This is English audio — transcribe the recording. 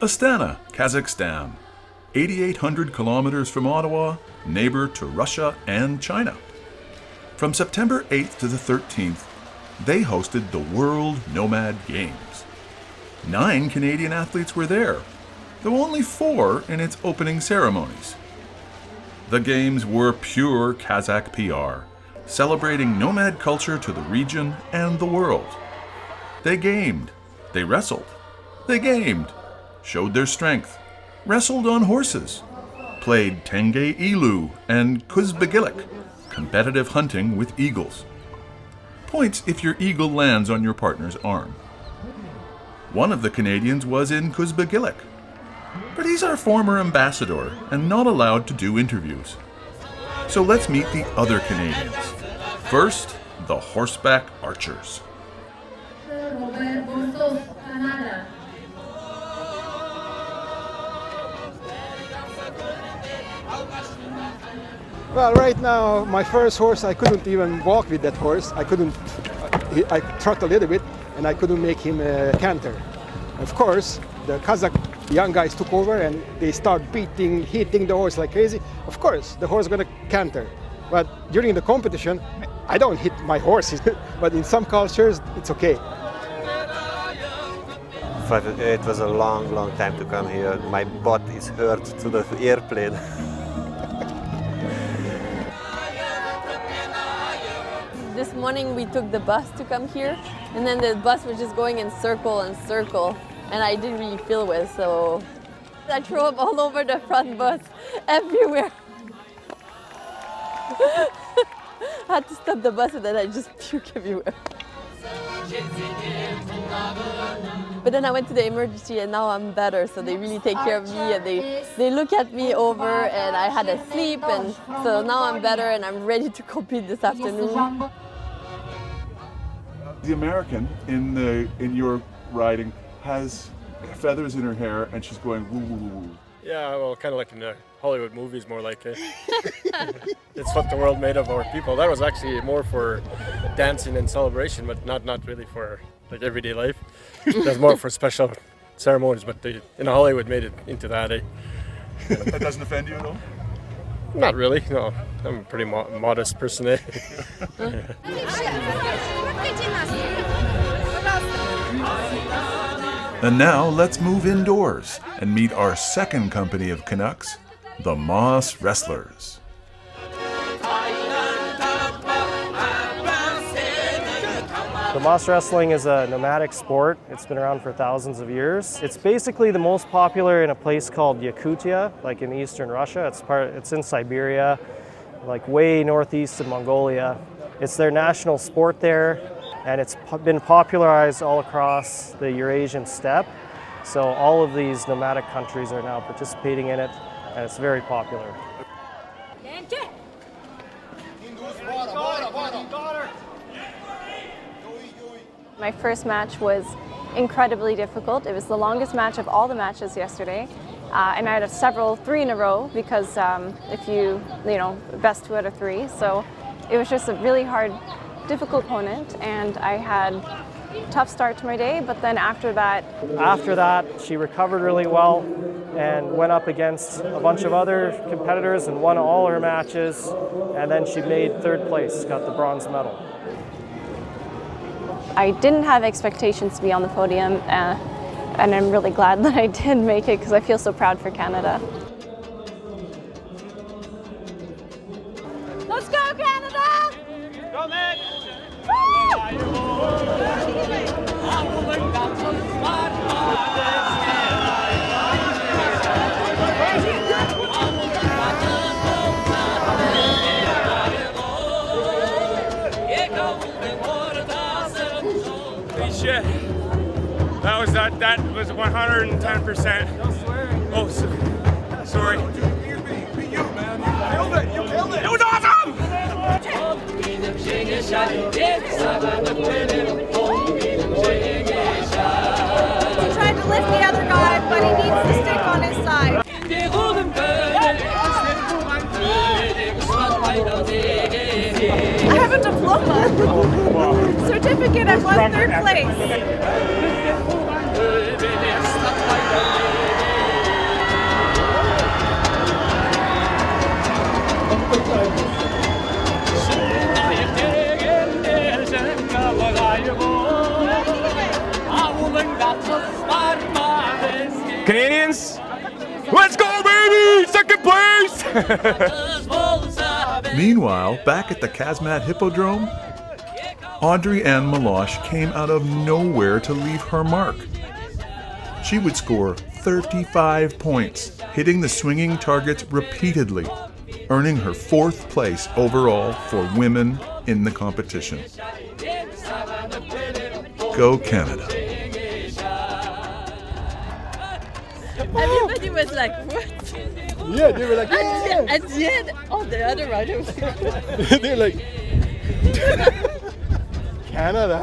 Astana, Kazakhstan, 8,800 kilometers from Ottawa, neighbor to Russia and China. From September 8th to the 13th, they hosted the World Nomad Games. 9 Canadian athletes were there, though only 4 in its opening ceremonies. The Games were pure Kazakh PR, celebrating nomad culture to the region and the world. They gamed, they wrestled, they gamed, showed their strength, wrestled on horses, played Tenge Ilu and Kusbegilik, competitive hunting with eagles. Points if your eagle lands on your partner's arm. One of the Canadians was in Kusbegilik, but he's our former ambassador and not allowed to do interviews. So let's meet the other Canadians. First, the horseback archers. Well, right now, my first horse, I couldn't even walk with that horse. I trot a little bit, and I couldn't make him canter. Of course, the Kazakh young guys took over, and they start hitting the horse like crazy. Of course, the horse is going to canter. But during the competition, I don't hit my horses. But in some cultures, it's okay. But it was a long time to come here. My butt is hurt to the airplane. This morning we took the bus to come here, and then the bus was just going in circle and circle, and I didn't really feel well, so I threw up all over the front bus, everywhere. I had to stop the bus and then I just puke everywhere. But then I went to the emergency and now I'm better, so they really take care of me and they look at me over, and I had a sleep, and so now I'm better and I'm ready to compete this afternoon. The American in your riding has feathers in her hair and she's going woo woo woo woo. Yeah, well, kind of like in the Hollywood movies, more like it. It's what the world made of our people. That was actually more for dancing and celebration, but not really for like everyday life. That's more for special ceremonies, but they in Hollywood made it into that. That doesn't offend you at all? Not really, no. I'm a pretty modest person. And now let's move indoors and meet our second company of Canucks, the Moss Wrestlers. The Moss wrestling is a nomadic sport. It's been around for thousands of years. It's basically the most popular in a place called Yakutia, like in eastern Russia. It's in Siberia, like way northeast of Mongolia. It's their national sport there, and it's been popularized all across the Eurasian steppe. So all of these nomadic countries are now participating in it, and it's very popular. My first match was incredibly difficult. It was the longest match of all the matches yesterday. And I had several 3 in a row because if you best 2 out of 3. So it was just a really hard, difficult opponent, and I had a tough start to my day, but then after that, she recovered really well and went up against a bunch of other competitors and won all her matches, and then she made 3rd place, got the bronze medal. I didn't have expectations to be on the podium, and I'm really glad that I did make it because I feel so proud for Canada. Let's go, Canada! Go, Mick! Shit. That was 110%. Oh, sorry. You, man. You killed it. It was awesome! He tried to lift the other guy, but he needs the stick on his side. I have a diploma. Certificate, I won 3rd place. Canadians, let's go, baby! Second place! Meanwhile, back at the Kazmat Hippodrome, Audrey Ann Meloche came out of nowhere to leave her mark. She would score 35 points, hitting the swinging targets repeatedly, earning her 4th place overall for women in the competition. Go Canada. Everybody was like, what? Yeah, they were like, yeah. At the end, all the other riders. They're like, Canada.